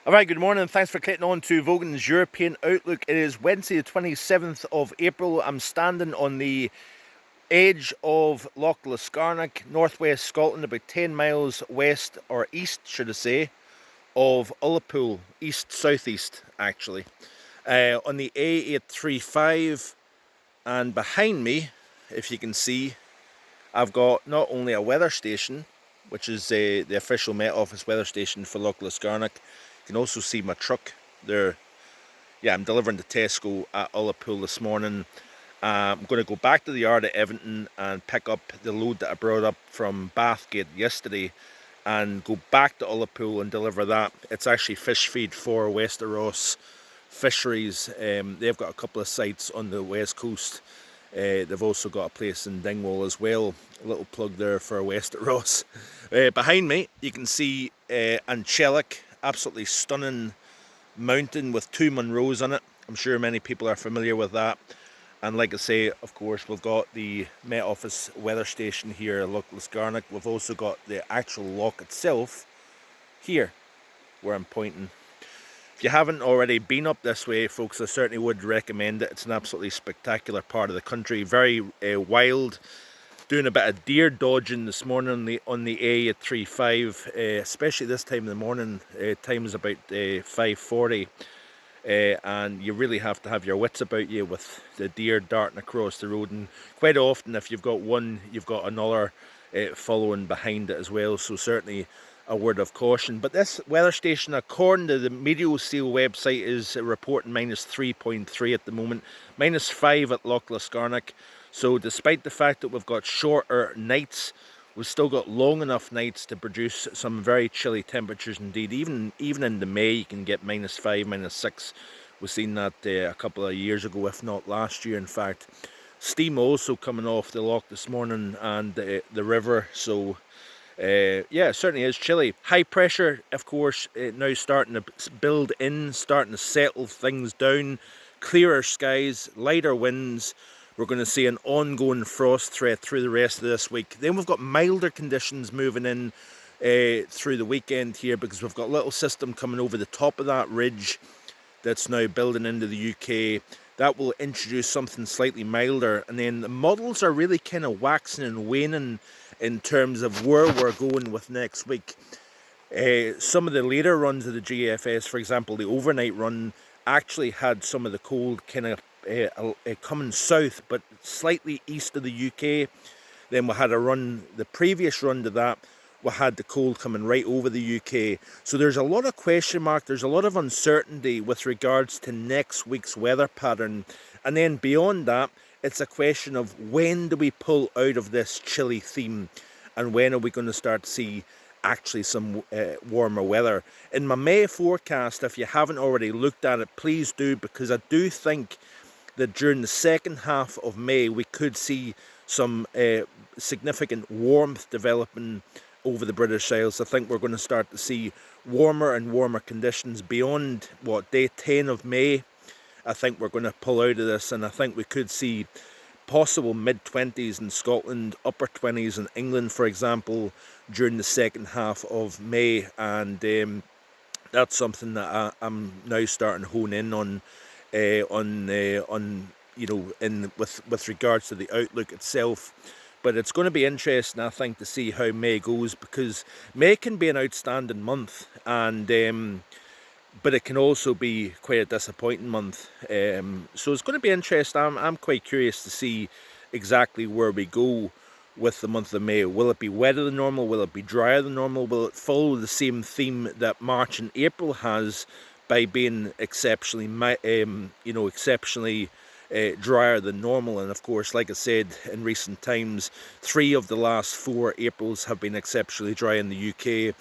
Alright, good morning. Thanks for clicking on to Vogan's European Outlook. It is Wednesday the 27th of April. I'm standing on the edge of Loch Lascarnock, northwest Scotland, about 10 miles west, or east, should I say, of Ullapool, southeast actually, on the A835. And behind me, if you can see, I've got not only a weather station, which is the official Met Office weather station for Loch Lascarnock. You can also see my truck there. Yeah, I'm delivering to Tesco at Ullapool this morning. I'm going to go back to the yard at Everton and pick up the load that I brought up from Bathgate yesterday and go back to Ullapool and deliver that. It's actually fish feed for Westeros Fisheries. They've got a couple of sites on the west coast. They've also got a place in Dingwall as well. A little plug there for Westeros. Behind me, you can see Angelic, absolutely stunning mountain with two Munros on it. I'm sure many people are familiar with that. And like I say, of course, we've got the Met Office weather station here at Loch Lascarnock. We've also got the actual loch itself here, where I'm pointing. If you haven't already been up this way, folks, I certainly would recommend it. It's an absolutely spectacular part of the country, very wild. Doing a bit of deer dodging this morning on the A835, especially this time in the morning. Time is about 5:40, and you really have to have your wits about you with the deer darting across the road. And quite often, if you've got one, you've got another following behind it as well. So certainly a word of caution. But this weather station, according to the Meteoseel website, is reporting -3.3 at the moment, -5 at Loch Lascarnock. So despite the fact that we've got shorter nights, we've still got long enough nights to produce some very chilly temperatures indeed. Even into May, you can get -5, -6. We've seen that a couple of years ago, if not last year, in fact. Steam also coming off the loch this morning and the river. So yeah, it certainly is chilly. High pressure, of course, now starting to build in, starting to settle things down. Clearer skies, lighter winds. We're going to see an ongoing frost threat through the rest of this week. Then we've got milder conditions moving in through the weekend here, because we've got a little system coming over the top of that ridge that's now building into the UK. That will introduce something slightly milder. And then the models are really kind of waxing and waning in terms of where we're going with next week. Some of the later runs of the GFS, for example, the overnight run, actually had some of the cold kind of coming south, but slightly east of the UK. Then we had a run, the previous run to that, we had the cold coming right over the UK. So there's a lot of question mark, there's a lot of uncertainty with regards to next week's weather pattern. And then beyond that, it's a question of when do we pull out of this chilly theme, and when are we going to start to see actually some warmer weather. In my May forecast, if you haven't already looked at it, please do, because I do think that during the second half of May we could see some significant warmth developing over the British Isles. I think we're going to start to see warmer and warmer conditions beyond day 10 of May. I think we're going to pull out of this, and I think we could see possible mid-20s in Scotland, upper 20s in England, for example, during the second half of May. And that's something that I'm now starting to hone in on you know, with regards to the outlook itself. But it's going to be interesting, I think, to see how May goes, because May can be an outstanding month, and but it can also be quite a disappointing month. So it's going to be interesting. I'm quite curious to see exactly where we go with the month of May. Will it be wetter than normal? Will it be drier than normal? Will it follow the same theme that March and April has, by being exceptionally, exceptionally drier than normal? And of course, like I said, in recent times, 3 of the last 4 Aprils have been exceptionally dry in the UK.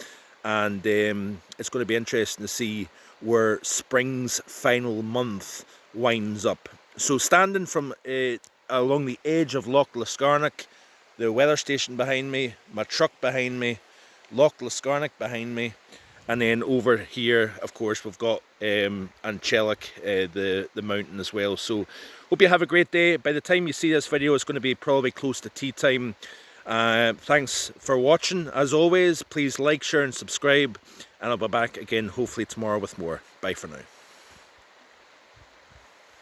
And it's going to be interesting to see where spring's final month winds up. So standing from along the edge of Loch Lascarnock, the weather station behind me, my truck behind me, Loch Lascarnock behind me, and then over here, of course, we've got Angelic, the mountain as well. So hope you have a great day. By the time you see this video, it's going to be probably close to tea time. Thanks for watching. As always, please like, share and subscribe, and I'll be back again hopefully tomorrow with more. Bye for now.